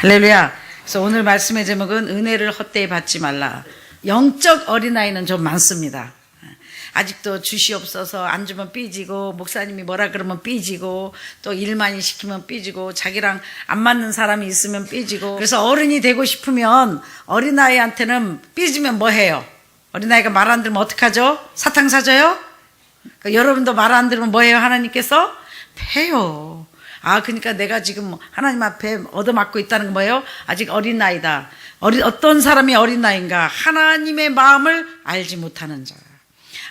할렐루야. 그래서 오늘 말씀의 제목은 은혜를 헛되이 받지 말라. 영적 어린아이는 좀 많습니다. 아직도 주시 없어서 안 주면 삐지고, 목사님이 뭐라 그러면 삐지고, 또 일 많이 시키면 삐지고, 자기랑 안 맞는 사람이 있으면 삐지고. 그래서 어른이 되고 싶으면 어린아이한테는 삐지면 뭐 해요? 어린아이가 말 안 들으면 어떡하죠? 사탕 사줘요? 그러니까 여러분도 말 안 들으면 뭐 해요? 하나님께서 패요. 그러니까 내가 지금 하나님 앞에 얻어맞고 있다는 건 뭐예요? 아직 어린아이다. 어떤 사람이 어린아이인가? 하나님의 마음을 알지 못하는 자.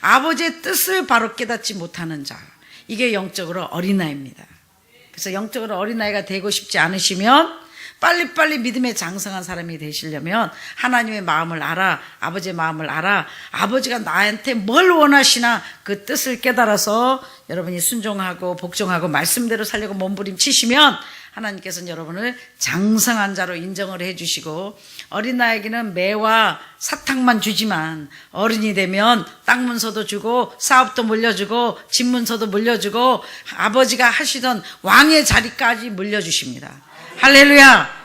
아버지의 뜻을 바로 깨닫지 못하는 자. 이게 영적으로 어린아이입니다. 그래서 영적으로 어린아이가 되고 싶지 않으시면 빨리빨리 믿음에 장성한 사람이 되시려면 하나님의 마음을 알아, 아버지의 마음을 알아, 아버지가 나한테 뭘 원하시나 그 뜻을 깨달아서 여러분이 순종하고 복종하고 말씀대로 살려고 몸부림치시면 하나님께서는 여러분을 장성한 자로 인정을 해주시고, 어린아이에게는 매와 사탕만 주지만 어른이 되면 땅 문서도 주고 사업도 물려주고 집 문서도 물려주고 아버지가 하시던 왕의 자리까지 물려주십니다. 할렐루야.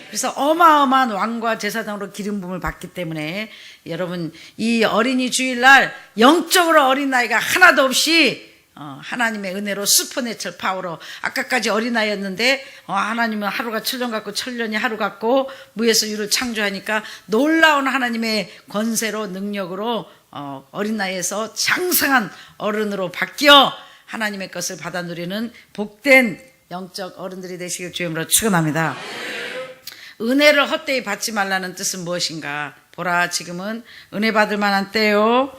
그래서 어마어마한 왕과 제사장으로 기름 부음을 받기 때문에 여러분, 이 어린이 주일날 영적으로 어린아이가 하나도 없이 하나님의 은혜로 슈퍼내처럴 파워로, 아까까지 어린아이였는데 하나님은 하루가 천년 같고 천년이 하루 같고 무에서 유를 창조하니까 놀라운 하나님의 권세로 능력으로 어린아이에서 장성한 어른으로 바뀌어 하나님의 것을 받아 누리는 복된 영적 어른들이 되시길 주의 이름으로 축원합니다. 은혜를 헛되이 받지 말라는 뜻은 무엇인가? 보라, 지금은 은혜 받을 만한 때요,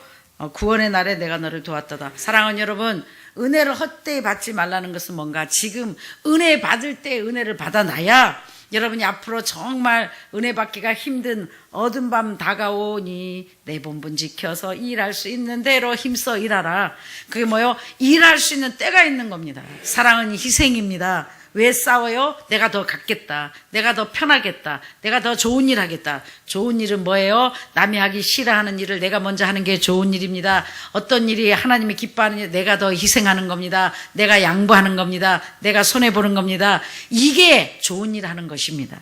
구원의 날에 내가 너를 도왔도다. 사랑하는 여러분, 은혜를 헛되이 받지 말라는 것은 뭔가? 지금 은혜 받을 때 은혜를 받아놔야 여러분이 앞으로 정말 은혜 받기가 힘든 어두운 밤 다가오니 내 본분 지켜서 일할 수 있는 대로 힘써 일하라. 그게 뭐요? 일할 수 있는 때가 있는 겁니다. 사랑은 희생입니다. 왜 싸워요? 내가 더 갖겠다. 내가 더 편하겠다. 내가 더 좋은 일 하겠다. 좋은 일은 뭐예요? 남이 하기 싫어하는 일을 내가 먼저 하는 게 좋은 일입니다. 어떤 일이 하나님이 기뻐하는 일, 내가 더 희생하는 겁니다. 내가 양보하는 겁니다. 내가 손해보는 겁니다. 이게 좋은 일 하는 것입니다.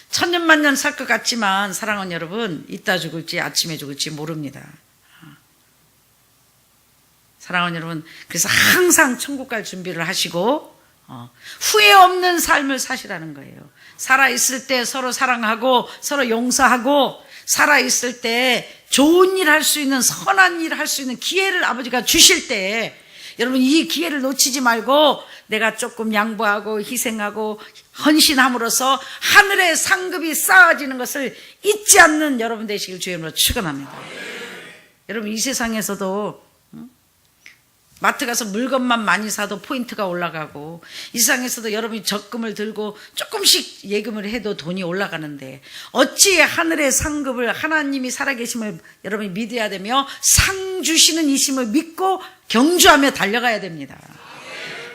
천년만년 살 것 같지만 사랑하는 여러분, 이따 죽을지 아침에 죽을지 모릅니다. 사랑하는 여러분, 그래서 항상 천국 갈 준비를 하시고 후회 없는 삶을 사시라는 거예요. 살아있을 때 서로 사랑하고 서로 용서하고, 살아있을 때 좋은 일 할 수 있는, 선한 일 할 수 있는 기회를 아버지가 주실 때 여러분, 이 기회를 놓치지 말고 내가 조금 양보하고 희생하고 헌신함으로써 하늘의 상급이 쌓아지는 것을 잊지 않는 여러분 되시길 주의 이름으로 축원합니다. 여러분, 이 세상에서도 마트 가서 물건만 많이 사도 포인트가 올라가고, 이 세상에서도 여러분이 적금을 들고 조금씩 예금을 해도 돈이 올라가는데, 어찌 하늘의 상급을, 하나님이 살아계심을 여러분이 믿어야 되며 상 주시는 이심을 믿고 경주하며 달려가야 됩니다.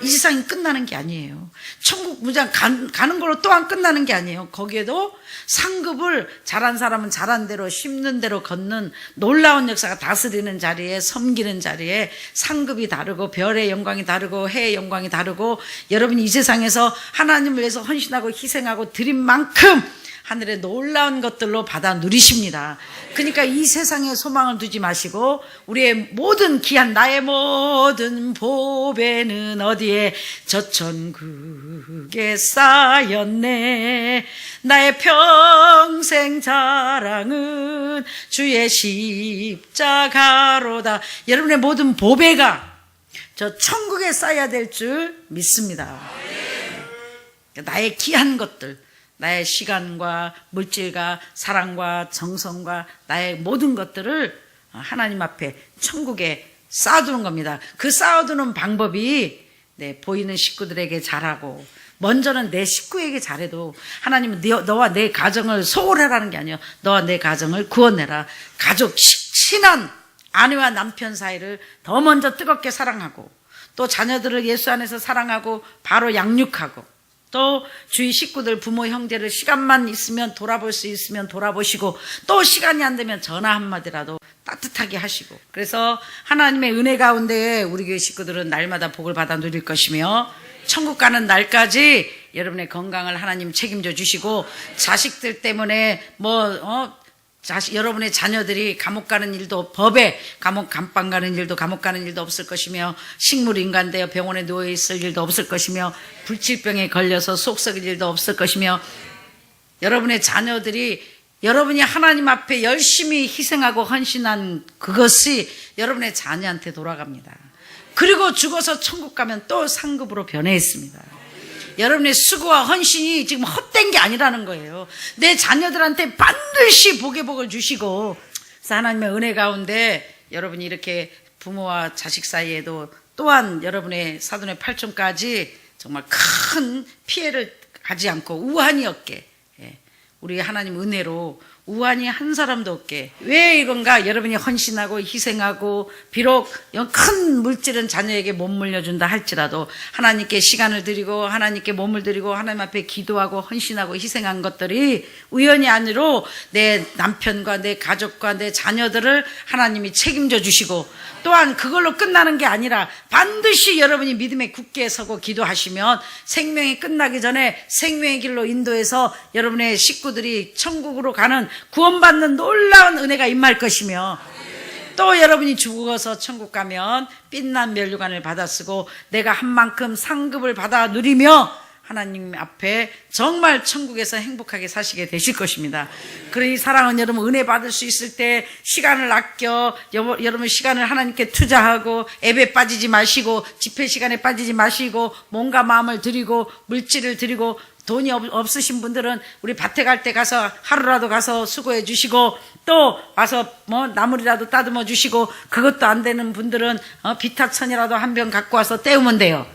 이 세상이 끝나는 게 아니에요. 천국 무장 가는 걸로 또한 끝나는 게 아니에요. 거기에도 상급을 잘한 사람은 잘한 대로 심는 대로 걷는 놀라운 역사가 다스리는 자리에, 섬기는 자리에 상급이 다르고 별의 영광이 다르고 해의 영광이 다르고, 여러분이 이 세상에서 하나님을 위해서 헌신하고 희생하고 드린 만큼 하늘의 놀라운 것들로 받아 누리십니다. 그러니까 이 세상에 소망을 두지 마시고 우리의 모든 귀한, 나의 모든 보배는 어디에? 저 천국에 쌓였네. 나의 평생 자랑은 주의 십자가로다. 여러분의 모든 보배가 저 천국에 쌓여야 될 줄 믿습니다. 나의 귀한 것들, 나의 시간과 물질과 사랑과 정성과 나의 모든 것들을 하나님 앞에 천국에 쌓아두는 겁니다. 그 쌓아두는 방법이 보이는 식구들에게 잘하고, 먼저는 내 식구에게 잘해도 하나님은 너와 내 가정을 소홀하라는 게 아니에요. 너와 내 가정을 구원해라. 가족, 친한 아내와 남편 사이를 더 먼저 뜨겁게 사랑하고, 또 자녀들을 예수 안에서 사랑하고 바로 양육하고, 또 주위 식구들, 부모, 형제를 시간만 있으면 돌아볼 수 있으면 돌아보시고, 또 시간이 안 되면 전화 한마디라도 따뜻하게 하시고. 그래서 하나님의 은혜 가운데 우리 교회 식구들은 날마다 복을 받아 누릴 것이며 천국 가는 날까지 여러분의 건강을 하나님 책임져 주시고, 자식들 때문에 여러분의 자녀들이 감옥 가는 일도, 법에 감방 가는 일도, 감옥 가는 일도 없을 것이며, 식물인간 되어 병원에 누워있을 일도 없을 것이며, 불치병에 걸려서 속 썩일 일도 없을 것이며, 여러분의 자녀들이 여러분이 하나님 앞에 열심히 희생하고 헌신한 그것이 여러분의 자녀한테 돌아갑니다. 그리고 죽어서 천국 가면 또 상급으로 변해 있습니다. 여러분의 수고와 헌신이 지금 헛된 게 아니라는 거예요. 내 자녀들한테 반드시 복의 복을 주시고, 그래서 하나님의 은혜 가운데 여러분이 이렇게 부모와 자식 사이에도 또한 여러분의 사돈의 팔촌까지 정말 큰 피해를 가지 않고 우환이 없게, 우리 하나님 은혜로 우환이 한 사람도 없게. 왜 이건가? 여러분이 헌신하고 희생하고, 비록 큰 물질은 자녀에게 못 물려준다 할지라도 하나님께 시간을 드리고 하나님께 몸을 드리고 하나님 앞에 기도하고 헌신하고 희생한 것들이 우연이 아니로 내 남편과 내 가족과 내 자녀들을 하나님이 책임져 주시고, 또한 그걸로 끝나는 게 아니라 반드시 여러분이 믿음에 굳게 서고 기도하시면 생명이 끝나기 전에 생명의 길로 인도해서 여러분의 식구들이 천국으로 가는 구원받는 놀라운 은혜가 임할 것이며, 또 여러분이 죽어서 천국 가면 빛난 면류관을 받아 쓰고 내가 한 만큼 상급을 받아 누리며 하나님 앞에 정말 천국에서 행복하게 사시게 되실 것입니다. 그러니 사랑하는 여러분, 은혜 받을 수 있을 때 시간을 아껴 여러분 시간을 하나님께 투자하고, 앱에 빠지지 마시고 집회 시간에 빠지지 마시고, 몸과 마음을 드리고 물질을 드리고, 돈이 없으신 분들은 우리 밭에 갈 때 가서 하루라도 가서 수고해 주시고, 또 와서 나물이라도 따듬어 주시고, 그것도 안 되는 분들은 비타천이라도 한 병 갖고 와서 때우면 돼요.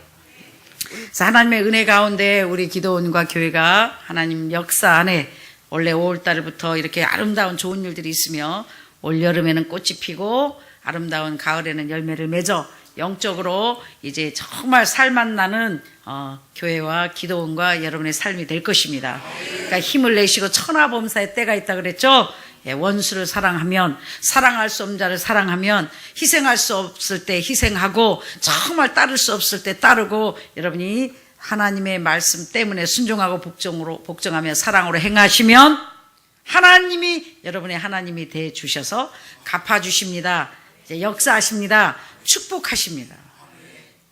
그래서 하나님의 은혜 가운데 우리 기도원과 교회가 하나님 역사 안에 원래 5월달부터 이렇게 아름다운 좋은 일들이 있으며, 올 여름에는 꽃이 피고 아름다운 가을에는 열매를 맺어 영적으로 이제 정말 살맛나는 교회와 기도원과 여러분의 삶이 될 것입니다. 그러니까 힘을 내시고 천하범사의 때가 있다 그랬죠. 원수를 사랑하면, 사랑할 수 없는 자를 사랑하면, 희생할 수 없을 때 희생하고, 정말 따를 수 없을 때 따르고, 여러분이 하나님의 말씀 때문에 순종하고 복종하며 사랑으로 행하시면 하나님이 여러분의 하나님이 되어 주셔서 갚아주십니다. 역사하십니다. 축복하십니다.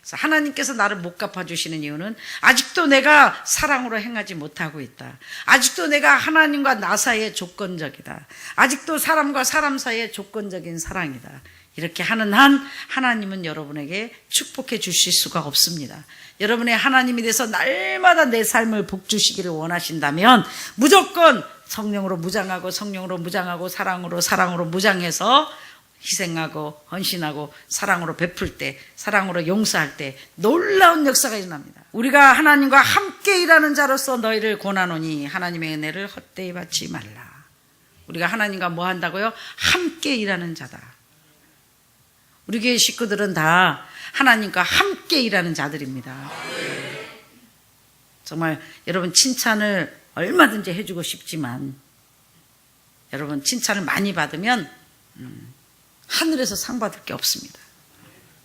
그래서 하나님께서 나를 못 갚아주시는 이유는 아직도 내가 사랑으로 행하지 못하고 있다. 아직도 내가 하나님과 나 사이에 조건적이다. 아직도 사람과 사람 사이에 조건적인 사랑이다. 이렇게 하는 한 하나님은 여러분에게 축복해 주실 수가 없습니다. 여러분의 하나님이 돼서 날마다 내 삶을 복주시기를 원하신다면 무조건 성령으로 무장하고 사랑으로 무장해서 희생하고 헌신하고 사랑으로 베풀 때, 사랑으로 용서할 때 놀라운 역사가 일어납니다. 우리가 하나님과 함께 일하는 자로서 너희를 권하노니 하나님의 은혜를 헛되이 받지 말라. 우리가 하나님과 뭐 한다고요? 함께 일하는 자다. 우리 교회 식구들은 다 하나님과 함께 일하는 자들입니다. 정말 여러분 칭찬을 얼마든지 해주고 싶지만, 여러분 칭찬을 많이 받으면 하늘에서 상 받을 게 없습니다.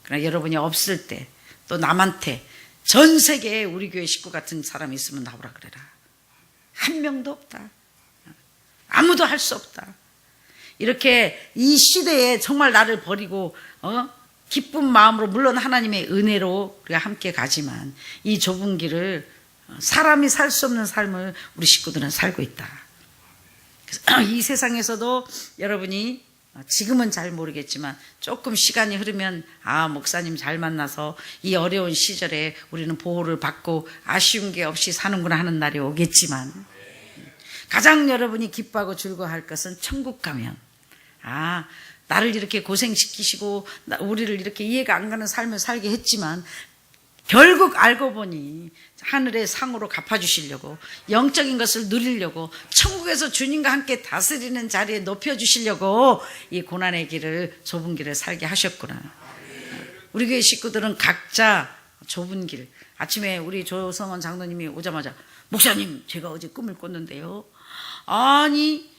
그러나 여러분이 없을 때, 또 남한테 전 세계에 우리 교회 식구 같은 사람이 있으면 나오라 그래라. 한 명도 없다. 아무도 할 수 없다. 이렇게 이 시대에 정말 나를 버리고 기쁜 마음으로, 물론 하나님의 은혜로 우리가 함께 가지만 이 좁은 길을 사람이 살 수 없는 삶을 우리 식구들은 살고 있다. 그래서 이 세상에서도 여러분이 지금은 잘 모르겠지만 조금 시간이 흐르면 목사님 잘 만나서 이 어려운 시절에 우리는 보호를 받고 아쉬운 게 없이 사는구나 하는 날이 오겠지만, 가장 여러분이 기뻐하고 즐거워할 것은 천국 가면 나를 이렇게 고생시키시고 우리를 이렇게 이해가 안 가는 삶을 살게 했지만 결국 알고 보니 하늘의 상으로 갚아주시려고, 영적인 것을 누리려고, 천국에서 주님과 함께 다스리는 자리에 높여주시려고 이 고난의 길을, 좁은 길을 살게 하셨구나. 우리 교회 식구들은 각자 좁은 길, 아침에 우리 조성원 장로님이 오자마자 목사님 제가 어제 꿈을 꿨는데요, 아니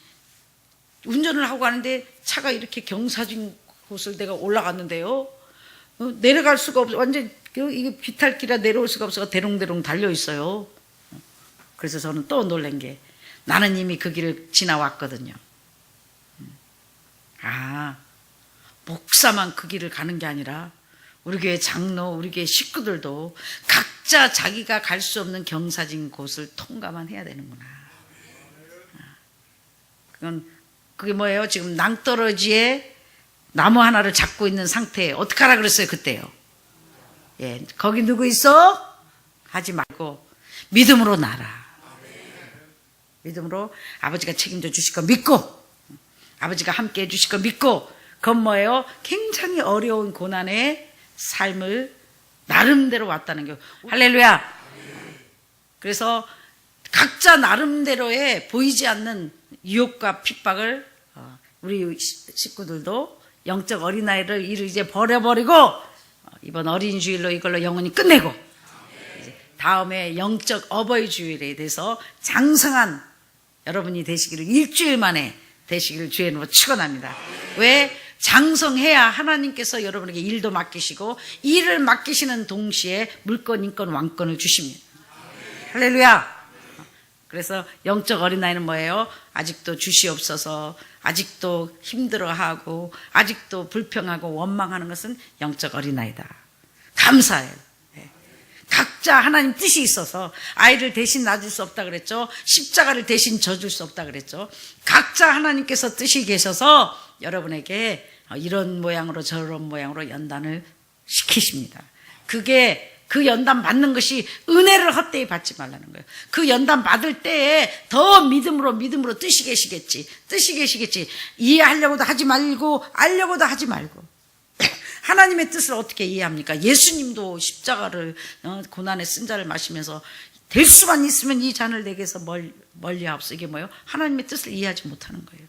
운전을 하고 가는데 차가 이렇게 경사진 곳을 내가 올라갔는데요, 내려갈 수가 없어. 완전 이게 비탈길이라 내려올 수가 없어서 대롱대롱 달려있어요. 그래서 저는 또 놀란 게 나는 이미 그 길을 지나왔거든요. 아, 목사만 그 길을 가는 게 아니라 우리 교회 장로, 우리 교회 식구들도 각자 자기가 갈 수 없는 경사진 곳을 통과만 해야 되는구나. 그게 뭐예요? 지금 낭떠러지에 나무 하나를 잡고 있는 상태에 어떻게 하라 그랬어요 그때요? 예, 거기 누구 있어? 하지 말고 믿음으로 나라. 믿음으로 아버지가 책임져 주실 거 믿고, 아버지가 함께 해주실 거 믿고, 그건 뭐예요? 굉장히 어려운 고난의 삶을 나름대로 왔다는 게. 할렐루야. 그래서 각자 나름대로의 보이지 않는 유혹과 핍박을 우리 식구들도 영적 어린아이를 이제 버려버리고 이번 어린이 주일로 이걸로 영원히 끝내고 다음에 영적 어버이 주일에 대해서 장성한 여러분이 되시기를 일주일 만에 되시기를 주의 이름으로 축원합니다. 왜? 장성해야 하나님께서 여러분에게 일도 맡기시고 일을 맡기시는 동시에 물권, 인권, 왕권을 주십니다. 할렐루야. 그래서 영적 어린아이는 뭐예요? 아직도 주시옵소서, 아직도 힘들어하고 아직도 불평하고 원망하는 것은 영적 어린아이다. 감사해요. 각자 하나님 뜻이 있어서 아이를 대신 놔줄 수 없다 그랬죠. 십자가를 대신 져줄 수 없다 그랬죠. 각자 하나님께서 뜻이 계셔서 여러분에게 이런 모양으로 저런 모양으로 연단을 시키십니다. 그게 그 연단 받는 것이 은혜를 헛되이 받지 말라는 거예요. 그 연단 받을 때에 더 믿음으로 뜻이 계시겠지. 이해하려고도 하지 말고 알려고도 하지 말고. 하나님의 뜻을 어떻게 이해합니까? 예수님도 십자가를 고난의 쓴자를 마시면서 될 수만 있으면 이 잔을 내게서 멀리하옵소. 이게 뭐예요? 하나님의 뜻을 이해하지 못하는 거예요.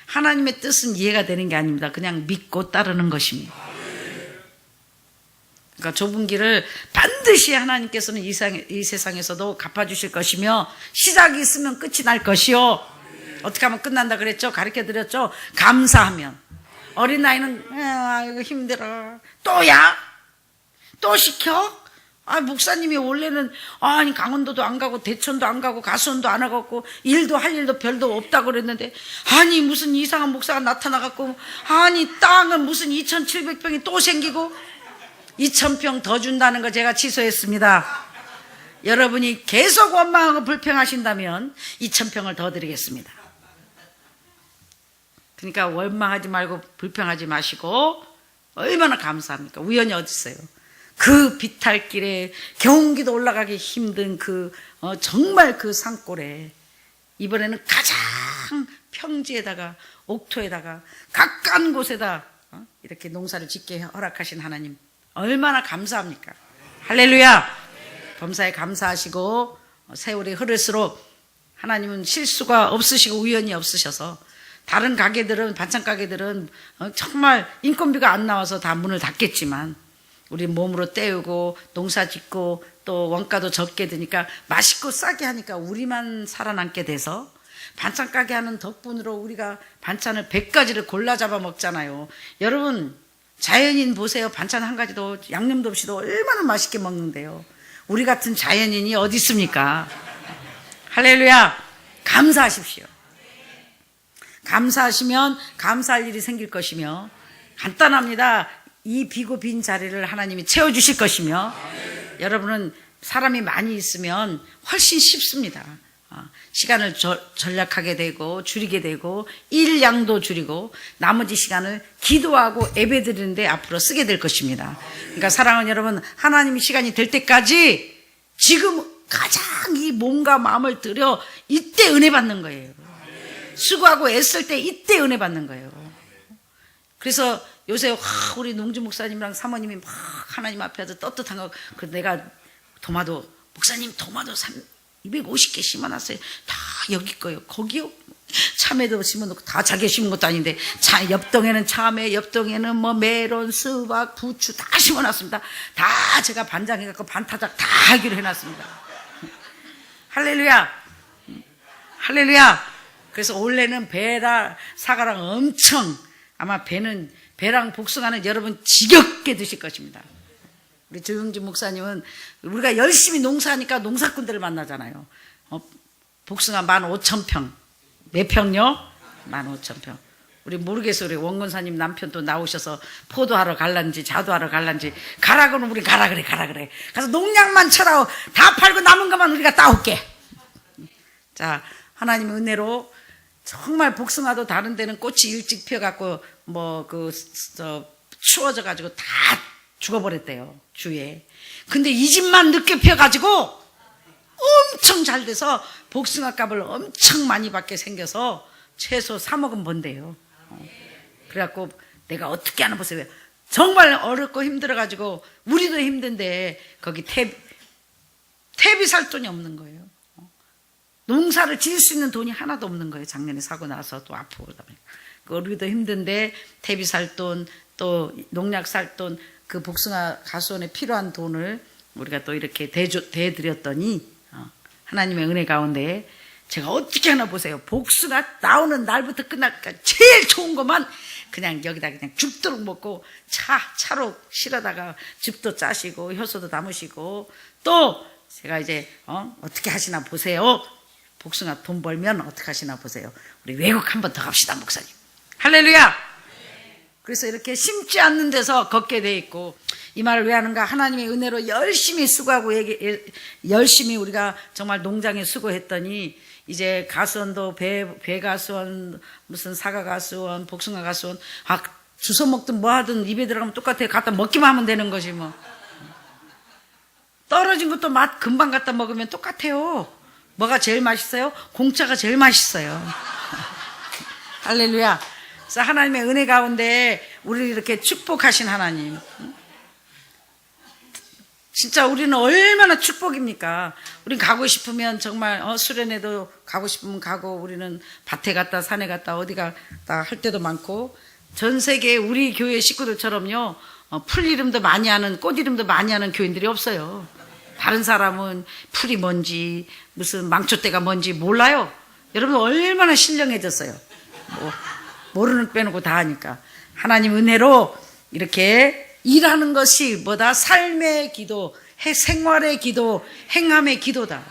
하나님의 뜻은 이해가 되는 게 아닙니다. 그냥 믿고 따르는 것입니다. 그러니까 좁은 길을 반드시 하나님께서는 이 세상에서도 갚아주실 것이며 시작이 있으면 끝이 날 것이요. 어떻게 하면 끝난다 그랬죠? 가르쳐드렸죠? 감사하면. 어린아이는 아이고 힘들어. 또야? 또 시켜? 아, 목사님이 원래는 아니 강원도도 안 가고 대천도 안 가고 가수원도 안 하고 일도 할 일도 별도 없다고 그랬는데 아니 무슨 이상한 목사가 나타나갖고 아니 땅은 무슨 2,700평이 또 생기고 2,000평 더 준다는 거 제가 취소했습니다. 여러분이 계속 원망하고 불평하신다면 2,000평을 더 드리겠습니다. 그러니까 원망하지 말고 불평하지 마시고 얼마나 감사합니까? 우연이 어디 있어요? 그 비탈길에 경기도 올라가기 힘든 정말 그 산골에 이번에는 가장 평지에다가 옥토에다가 가까운 곳에다 이렇게 농사를 짓게 허락하신 하나님 얼마나 감사합니까? 할렐루야. 범사에 감사하시고 세월이 흐를수록 하나님은 실수가 없으시고 우연이 없으셔서 다른 가게들은 반찬 가게들은 정말 인건비가 안 나와서 다 문을 닫겠지만 우리 몸으로 때우고 농사 짓고 또 원가도 적게 드니까 맛있고 싸게 하니까 우리만 살아남게 돼서 반찬 가게 하는 덕분으로 우리가 반찬을 100가지를 골라 잡아 먹잖아요. 여러분 자연인 보세요. 반찬 한 가지도 양념도 없이도 얼마나 맛있게 먹는데요. 우리 같은 자연인이 어디 있습니까? 할렐루야. 감사하십시오. 감사하시면 감사할 일이 생길 것이며 간단합니다. 이 비고 빈 자리를 하나님이 채워주실 것이며 여러분은 사람이 많이 있으면 훨씬 쉽습니다. 시간을 전략하게 되고 줄이게 되고 일량도 줄이고 나머지 시간을 기도하고 예배드리는데 앞으로 쓰게 될 것입니다. 그러니까 사랑하는 여러분 하나님이 시간이 될 때까지 지금 가장 이 몸과 마음을 들여 이때 은혜 받는 거예요. 수고하고 애쓸 때 이때 은혜 받는 거예요. 그래서 요새 우리 농주 목사님이랑 사모님이 막 하나님 앞에서 떳떳한 거 그래서 내가 도마도 목사님 도마도 250개 심어놨어요. 다 여기 거예요. 거기요? 참외도 심어놓고 다 자기 심은 것도 아닌데 옆동에는 참외, 옆동에는 뭐 메론, 수박, 부추 다 심어놨습니다. 다 제가 반장해갖고 반타작 다 하기로 해놨습니다. 할렐루야. 할렐루야. 그래서 올해는 배랑 사과랑 엄청 아마 배랑 복숭아는 여러분 지겹게 드실 것입니다. 우리 조용진 목사님은 우리가 열심히 농사하니까 농사꾼들을 만나잖아요. 복숭아 15,000평. 몇 평요? 15,000평. 우리 모르겠어요. 우리 원근사님 남편도 나오셔서 포도하러 갈란지 자두하러 갈란지 가라 그러면 우리 가라 그래. 가서 농약만 쳐라. 다 팔고 남은 것만 우리가 따올게. 자, 하나님의 은혜로 정말 복숭아도 다른 데는 꽃이 일찍 피어갖고 추워져가지고 다 죽어버렸대요. 주에. 근데 이 집만 늦게 피어가지고 엄청 잘 돼서 복숭아 값을 엄청 많이 받게 생겨서 최소 3억은 번대요. 그래갖고 내가 어떻게 하나 보세요. 정말 어렵고 힘들어가지고 우리도 힘든데 거기 탭이 살 돈이 없는 거예요. 농사를 지을 수 있는 돈이 하나도 없는 거예요. 작년에 사고 나서 또 아프고 그러다 보니까. 우리도 힘든데 탭이 살 돈, 또 농약 살 돈, 그 복숭아 가수원에 필요한 돈을 우리가 또 이렇게 대드렸더니 하나님의 은혜 가운데 제가 어떻게 하나 보세요. 복숭아 나오는 날부터 끝날까지 제일 좋은 것만 그냥 여기다 그냥 죽도록 먹고 차로 실어다가 즙도 짜시고 효소도 담으시고 또 제가 이제 어떻게 하시나 보세요. 복숭아 돈 벌면 어떻게 하시나 보세요. 우리 외국 한번 더 갑시다 목사님. 할렐루야. 그래서 이렇게 심지 않는 데서 걷게 돼 있고 이 말을 왜 하는가? 하나님의 은혜로 열심히 수고하고 열심히 우리가 정말 농장에 수고했더니 이제 가수원도 배 가수원, 무슨 사과 가수원, 복숭아 가수원, 주워 먹든 뭐 하든 입에 들어가면 똑같아요. 갖다 먹기만 하면 되는 거지 뭐. 떨어진 것도 맛 금방 갖다 먹으면 똑같아요. 뭐가 제일 맛있어요? 공짜가 제일 맛있어요. 할렐루야. 그래서 하나님의 은혜 가운데 우리를 이렇게 축복하신 하나님. 진짜 우리는 얼마나 축복입니까? 우린 가고 싶으면 정말 수련회도 가고 싶으면 가고 우리는 밭에 갔다 산에 갔다 어디 갔다 할 때도 많고 전 세계 우리 교회 식구들처럼요 풀 이름도 많이 하는 꽃 이름도 많이 하는 교인들이 없어요. 다른 사람은 풀이 뭔지 무슨 망초대가 뭔지 몰라요. 여러분 얼마나 신령해졌어요. 모르는 빼놓고 다 하니까 하나님 은혜로 이렇게 일하는 것이 뭐다? 삶의 기도, 생활의 기도, 행함의 기도다.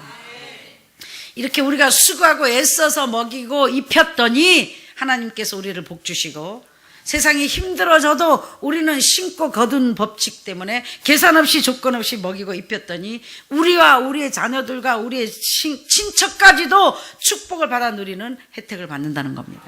이렇게 우리가 수고하고 애써서 먹이고 입혔더니 하나님께서 우리를 복 주시고 세상이 힘들어져도 우리는 심고 거둔 법칙 때문에 계산 없이 조건 없이 먹이고 입혔더니 우리와 우리의 자녀들과 우리의 친척까지도 축복을 받아 누리는 혜택을 받는다는 겁니다.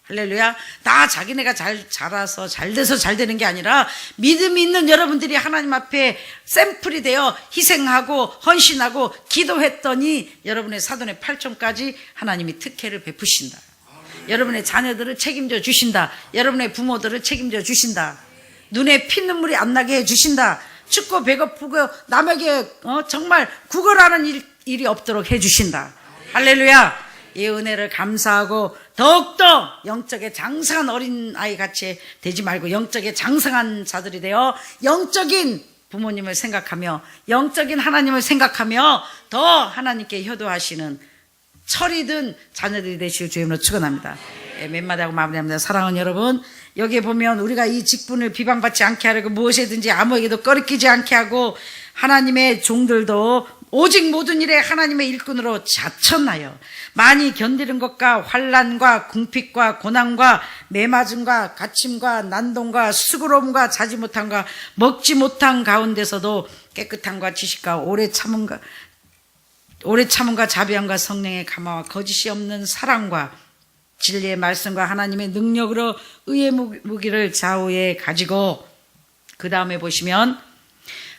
할렐루야. 다 자기네가 잘 자라서 잘 돼서 잘 되는 게 아니라 믿음이 있는 여러분들이 하나님 앞에 샘플이 되어 희생하고 헌신하고 기도했더니 여러분의 사돈의 8점까지 하나님이 특혜를 베푸신다. 여러분의 자녀들을 책임져 주신다. 여러분의 부모들을 책임져 주신다. 눈에 피눈물이 안 나게 해 주신다. 춥고 배고프고 남에게 정말 구걸하는 일이 없도록 해 주신다. 할렐루야. 이 은혜를 감사하고 더욱더 영적에 장성한 어린아이 같이 되지 말고 영적에 장성한 자들이 되어 영적인 부모님을 생각하며 영적인 하나님을 생각하며 더 하나님께 효도하시는 철이 든 자녀들이 되시길 주님으로 축원합니다. 몇 마디하고 마무리합니다. 사랑하는 여러분, 여기에 보면 우리가 이 직분을 비방받지 않게 하려고 무엇이든지 아무에게도 꺼리끼지 않게 하고 하나님의 종들도 오직 모든 일에 하나님의 일꾼으로 자천하여 많이 견디는 것과 환난과 궁핍과 고난과 매맞음과 갇힘과 난동과 수고로움과 자지 못함과 먹지 못한 가운데서도 깨끗함과 지식과 오래 참음과 자비함과 성령의 감화와 거짓이 없는 사랑과 진리의 말씀과 하나님의 능력으로 의의 무기를 좌우에 가지고 그 다음에 보시면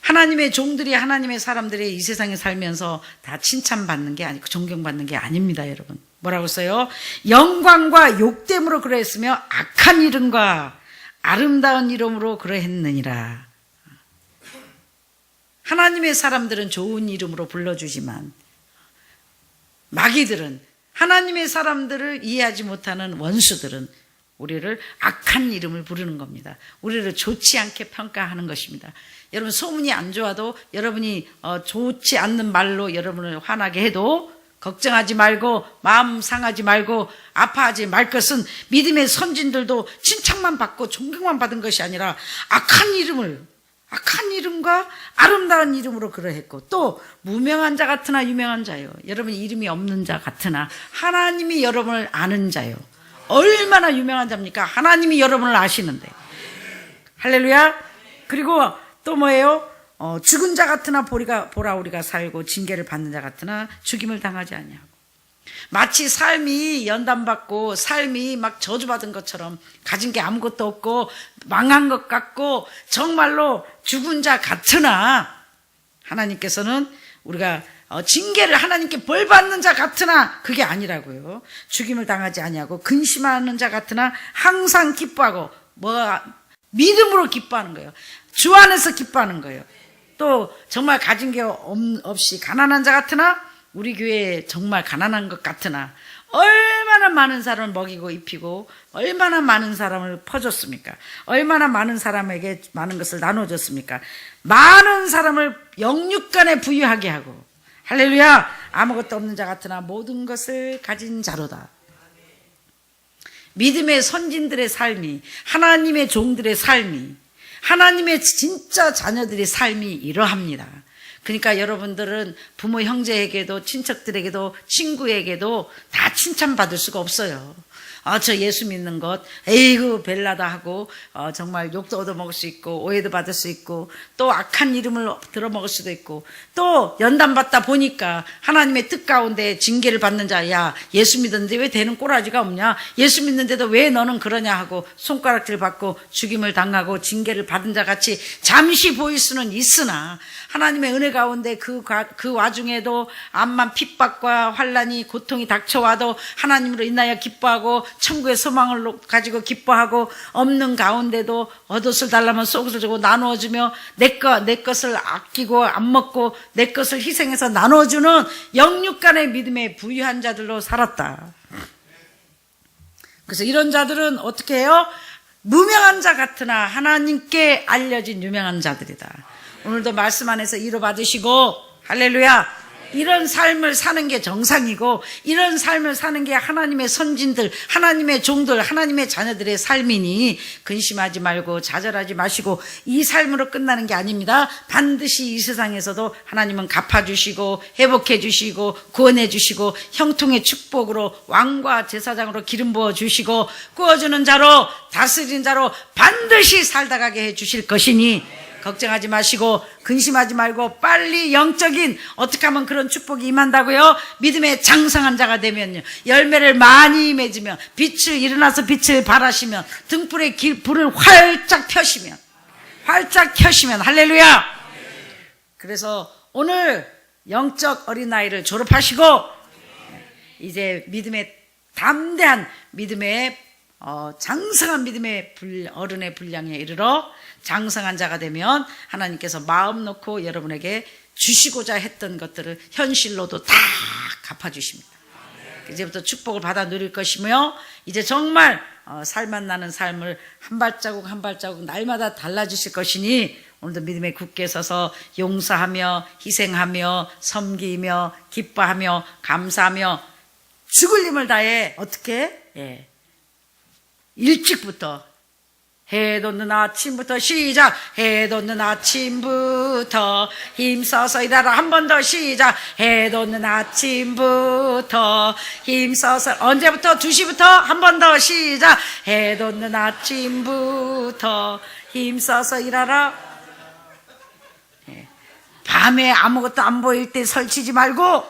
하나님의 종들이 하나님의 사람들이 이 세상에 살면서 다 칭찬받는 게 아니고 존경받는 게 아닙니다. 여러분 뭐라고 써요? 영광과 욕됨으로 그러했으며 악한 이름과 아름다운 이름으로 그러했느니라. 하나님의 사람들은 좋은 이름으로 불러주지만 마귀들은 하나님의 사람들을 이해하지 못하는 원수들은 우리를 악한 이름을 부르는 겁니다. 우리를 좋지 않게 평가하는 것입니다. 여러분 소문이 안 좋아도 여러분이 좋지 않는 말로 여러분을 화나게 해도 걱정하지 말고 마음 상하지 말고 아파하지 말 것은 믿음의 선진들도 칭찬만 받고 존경만 받은 것이 아니라 악한 이름을 악한 이름과 아름다운 이름으로 그러했고, 또 무명한 자 같으나 유명한 자요. 여러분 이름이 없는 자 같으나 하나님이 여러분을 아는 자요. 얼마나 유명한 자입니까? 하나님이 여러분을 아시는데. 할렐루야. 그리고 또 뭐예요? 죽은 자 같으나 보라 우리가 살고 징계를 받는 자 같으나 죽임을 당하지 아니하고. 마치 삶이 연단받고 삶이 막 저주받은 것처럼 가진 게 아무것도 없고 망한 것 같고 정말로 죽은 자 같으나, 하나님께서는 우리가 징계를 하나님께 벌 받는 자 같으나 그게 아니라고요. 죽임을 당하지 아니하고 근심하는 자 같으나 항상 기뻐하고, 믿음으로 기뻐하는 거예요. 주 안에서 기뻐하는 거예요. 또 정말 가진 게 없이 가난한 자 같으나, 우리 교회에 정말 가난한 것 같으나 얼마나 많은 사람을 먹이고 입히고 얼마나 많은 사람을 퍼줬습니까? 얼마나 많은 사람에게 많은 것을 나눠줬습니까? 많은 사람을 영육간에 부유하게 하고, 할렐루야. 아무것도 없는 자 같으나 모든 것을 가진 자로다. 믿음의 선진들의 삶이, 하나님의 종들의 삶이, 하나님의 진짜 자녀들의 삶이 이러합니다. 그러니까 여러분들은 부모 형제에게도 친척들에게도 친구에게도 다 칭찬받을 수가 없어요. 저 예수 믿는 것, 에이구 벨라다 하고 정말 욕도 얻어먹을 수 있고 오해도 받을 수 있고 또 악한 이름을 들어먹을 수도 있고, 또 연단받다 보니까 하나님의 뜻 가운데 징계를 받는 자, 야 예수 믿었는데 왜 되는 꼬라지가 없냐, 예수 믿는데도 왜 너는 그러냐 하고 손가락질 받고 죽임을 당하고 징계를 받은 자 같이 잠시 보일 수는 있으나, 하나님의 은혜 가운데 그 와중에도 암만 핍박과 환난이 고통이 닥쳐와도 하나님으로 인하여 기뻐하고 천국의 소망을 가지고 기뻐하고, 없는 가운데도 얻옷을 달라면 속옷을 주고 나누어주며 내 것을 아끼고 안 먹고 내 것을 희생해서 나눠주는 영육간의 믿음의 부유한 자들로 살았다. 그래서 이런 자들은 어떻게 해요? 무명한 자 같으나 하나님께 알려진 유명한 자들이다. 오늘도 말씀 안에서 위로 받으시고, 할렐루야. 이런 삶을 사는 게 정상이고, 이런 삶을 사는 게 하나님의 선진들, 하나님의 종들, 하나님의 자녀들의 삶이니 근심하지 말고 좌절하지 마시고, 이 삶으로 끝나는 게 아닙니다. 반드시 이 세상에서도 하나님은 갚아주시고 회복해 주시고 구원해 주시고 형통의 축복으로 왕과 제사장으로 기름 부어 주시고 구워주는 자로 다스리는 자로 반드시 살다 가게 해 주실 것이니 걱정하지 마시고 근심하지 말고 빨리 영적인, 어떻게 하면 그런 축복이 임한다고요? 믿음의 장성한 자가 되면요, 열매를 많이 맺으면, 일어나서 빛을 발하시면, 등불에 불을 활짝 펴시면, 할렐루야. 그래서 오늘 영적 어린아이를 졸업하시고 이제 믿음의 담대한 믿음의 장성한 믿음의 어른의 분량에 이르러 장성한 자가 되면 하나님께서 마음 놓고 여러분에게 주시고자 했던 것들을 현실로도 다 갚아주십니다. 이제부터 축복을 받아 누릴 것이며, 이제 정말 살맛 나는 삶을 한 발자국 한 발자국 날마다 달라주실 것이니 오늘도 믿음에 굳게 서서 용서하며 희생하며 섬기며 기뻐하며 감사하며 죽을 힘을 다해 어떻게? 일찍부터 해 돋는 아침부터 시작. 해 돋는 아침부터 힘써서 일하라. 한 번 더 시작. 해 돋는 아침부터 힘써서, 언제부터? 2시부터 한 번 더 시작. 해 돋는 아침부터 힘써서 일하라. 밤에 아무것도 안 보일 때 설치지 말고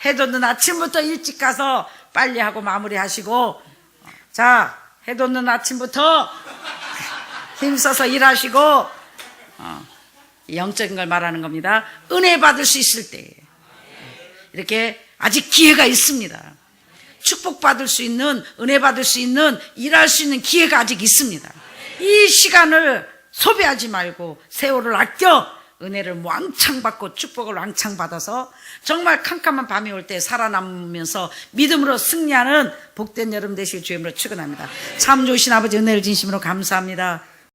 해 돋는 아침부터 일찍 가서 빨리 하고 마무리하시고, 자, 해 돋는 아침부터 힘써서 일하시고, 영적인 걸 말하는 겁니다. 은혜 받을 수 있을 때, 이렇게 아직 기회가 있습니다. 축복받을 수 있는, 은혜 받을 수 있는, 일할 수 있는 기회가 아직 있습니다. 이 시간을 소비하지 말고 세월을 아껴 은혜를 왕창 받고 축복을 왕창 받아서 정말 캄캄한 밤이 올 때 살아남으면서 믿음으로 승리하는 복된 여름 되실 주임으로 축원합니다. 참 좋으신 아버지, 은혜를 진심으로 감사합니다.